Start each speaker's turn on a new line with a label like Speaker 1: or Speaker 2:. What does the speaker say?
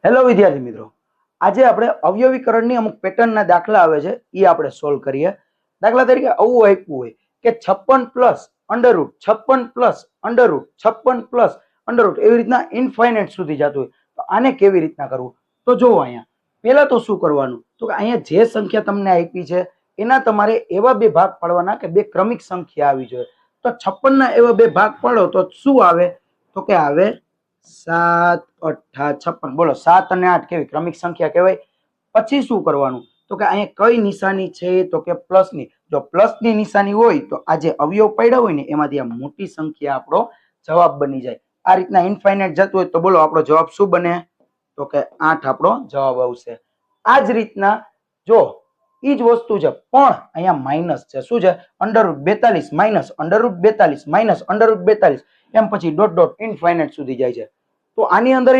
Speaker 1: Hello વિદ્યાર્થી મિત્રો, આજે આપણે અવયવીકરણની અમુક પેટર્નના દાખલા આવે છે એ આપણે સોલ્વ કરીએ. દાખલા તરીકે આવું આપ્યું હોય કે 56 plus under root 56 plus under root 56 plus under root એવી રીતના ઇન્ફાઇનાઇટ સુધી જતું હોય, તો આને કેવી રીતના કરવું? તો જોવો, અહીંયા પહેલા તો શું કરવાનું, તો કે અહીંયા જે સંખ્યા તમને આપી છે એના તમારે એવા બે ભાગ પાડવાના કે બે ક્રમિક સંખ્યા આવી જોઈએ. તો 56 ના એવા બે ભાગ પાડો તો શું આવે? તો કે આવે 7 8 56. બોલો, 7 અને 8 કેવી ક્રમિક સંખ્યા કહેવાય. પછી શું કરવાનું, તો કે અહીંયા કઈ નિશાની છે? તો કે પ્લસની. જો પ્લસની નિશાની હોય તો આ જે અવયવ પડ્યા હોય ને એમાંથી આ મોટી સંખ્યા આપણો જવાબ બની જાય. આ રીતના ઇન્ફાઇનાઇટ જતું હોય તો બોલો આપણો જવાબ શું બને? તો કે 8 આપણો જવાબ આવશે. આ જ રીતના જો ઈ જ વસ્તુ છે પણ અહીંયા માઇનસ છે. શું છે? Under root 42 minus under root 42 minus under root 42, એમ પછી ડોટ ડોટ ઇન્ફાઇનાઇટ સુધી જાય છે. તો આની અંદર